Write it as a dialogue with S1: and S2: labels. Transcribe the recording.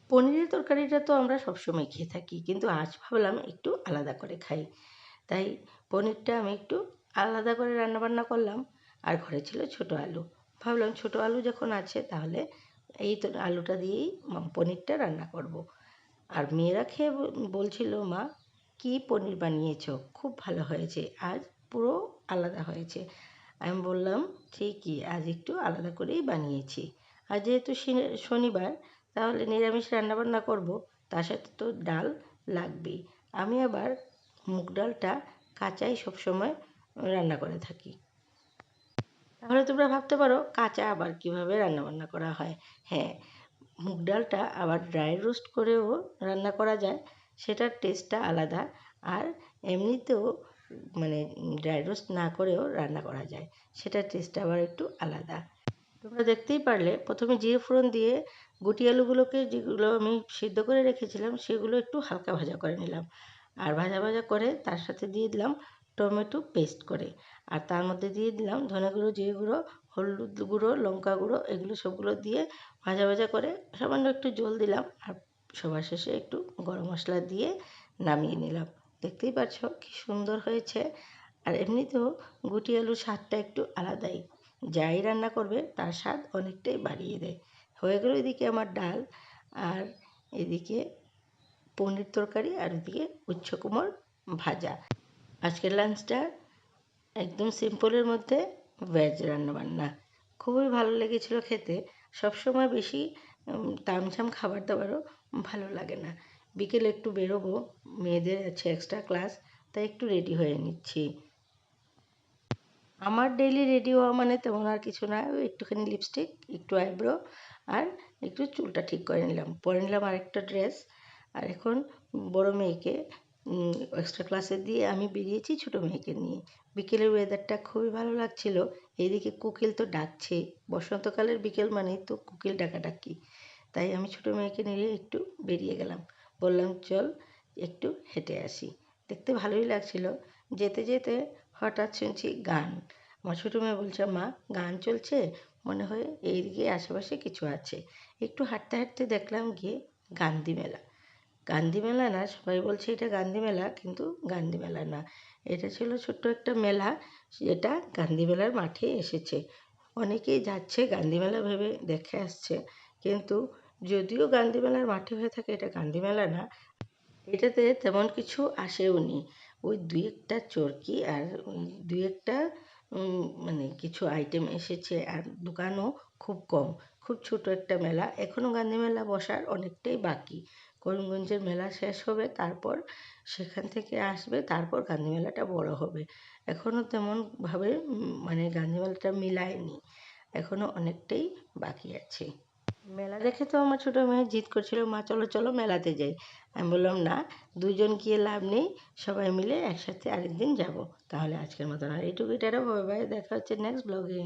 S1: পনিরের তরকারিটা তো আমরা সবসময় খেয়ে থাকি, কিন্তু আজ ভাবলাম একটু আলাদা করে খাই। তাই পনিরটা আমি একটু আলাদা করে রান্নাবান্না করলাম। আর ঘরে ছিল ছোটো আলু। ভাবলাম ছোটো আলু যখন আছে তাহলে এই তো আলুটা দিয়েই পনিরটা রান্না করব। আর মেয়েরা খেয়ে বলছিল, মা কী পনির বানিয়েছো, খুব ভালো হয়েছে, আজ পুরো আলাদা হয়েছে। আমি বললাম, ঠিকই, আজ একটু আলাদা করেই বানিয়েছি। আর যেহেতু শনিবার, তাহলে নিরামিষ রান্নাবান্না করব, তার সাথে তো ডাল লাগবেই। আমি আবার মুগ ডালটা কাঁচাই সবসময় রান্না করে থাকি। তাহলে তোমরা ভাবতে পারো কাঁচা আবার কীভাবে রান্নাবান্না করা হয়। হ্যাঁ, মুগ ডালটা আবার ড্রাই রোস্ট করেও রান্না করা যায়, সেটার টেস্টটা আলাদা। আর এমনিতেও মানে ড্রাই রোস্ট না করেও রান্না করা যায়, সেটার টেস্টটা আবার একটু আলাদা। তোমরা দেখতেই পারলে প্রথমে জিরে ফোড়ন দিয়ে গুটি আলুগুলোকে, যেগুলো আমি সিদ্ধ করে রেখেছিলাম, সেগুলো একটু হালকা ভাজা করে নিলাম। আর ভাজা ভাজা করে তার সাথে দিয়ে দিলাম টমেটো পেস্ট করে। আর তার মধ্যে দিয়ে দিলাম ধনে গুঁড়ো, জিরে গুঁড়ো, হলুদ গুঁড়ো, লঙ্কা গুঁড়ো, এগুলো সবগুলো দিয়ে ভাজা ভাজা করে সামান্য একটু জল দিলাম। আর সবার শেষে একটু গরম মশলা দিয়ে নামিয়ে নিলাম। দেখতেই পাচ্ছ কি সুন্দর হয়েছে। আর এমনিতেও গুটি আলুর স্বাদটা একটু আলাদাই, যাই রান্না করবে তার স্বাদ অনেকটাই বাড়িয়ে দেয়। হয়ে গেল এদিকে আমার ডাল, আর এদিকে পনির তরকারি, আর এদিকে উচ্ছে কুমড়োর ভাজা। আজকের লাঞ্চটা একদম সিম্পলের মধ্যে ভেজ রান্নাবান্না। খুবই ভালো লেগেছিলো খেতে। সবসময় বেশি তামঝাম খাবার দাবারও ভালো লাগে না। বিকেলে একটু বেরোবো, মেয়েদের আছে এক্সট্রা ক্লাস, তাই একটু রেডি হয়ে নিচ্ছি। আমার ডেইলি রেডি হওয়া মানে তেমন আর কিছু না, ওই একটুখানি লিপস্টিক, একটু আইব্রো, আর একটু চুলটা ঠিক করে নিলাম, পরে নিলাম আরেকটা ড্রেস। আর এখন বড় মেয়েকে এক্সট্রা ক্লাসে দিয়ে আমি বেরিয়েছি ছোটো মেয়েকে নিয়ে। বিকেলের ওয়েদারটা খুবই ভালো লাগছিল। এইদিকে কোকিল তো ডাকছে, বসন্তকালের বিকেল মানেই তো কোকিল ডাকাডাকি। তাই আমি ছোটো মেয়েকে নিয়ে একটু বেরিয়ে গেলাম। বললাম, চল একটু হেঁটে আসি। দেখতে ভালোই লাগছিল। যেতে যেতে হঠাৎ শুনছি গান। আমার ছোটো মেয়ে বলছে, মা গান চলছে, মনে হয় এইদিকে আশেপাশে কিছু আছে। একটু হাঁটতে হাঁটতে দেখলাম গিয়ে গান্ধী মেলা। গান্ধী মেলা না, সবাই বলছে এটা গান্ধী মেলা, কিন্তু গান্ধী মেলা না, এটা ছিল ছোট্ট একটা মেলা, যেটা গান্ধী মেলার মাঠে এসেছে। অনেকেই যাচ্ছে গান্ধী মেলা ভেবে দেখে আসছে, কিন্তু যদিও গান্ধী মেলার মাঠে হয়ে থাকে, এটা গান্ধী মেলা না। এটাতে তেমন কিছু আসেও নি, ওই দুই একটা চরকি আর ওই দুই একটা মানে কিছু আইটেম এসেছে, আর দোকানও খুব কম। খুব ছোট একটা মেলা, এখনও গান্ধী মেলা বসার অনেকটাই বাকি। করিমগঞ্জের মেলা শেষ হবে, তারপর সেখান থেকে আসবে, তারপর গান্ধী মেলাটা বড় হবে। এখনও তেমনভাবে মানে গান্ধী মেলাটা মিলায়নি, এখনও অনেকটাই বাকি আছে। মেলা দেখে তো আমার ছোটো মেয়ে জিদ করছিল, মা চলো চলো মেলাতে যাই। আমি বললাম, না, দুজন গিয়ে লাভ নেই, সবাই মিলে একসাথে আরেকদিন যাব। তাহলে আজকের মতন আর এইটুকুই, টাটা, বাই বাই, দেখা হচ্ছে নেক্সট ব্লগে।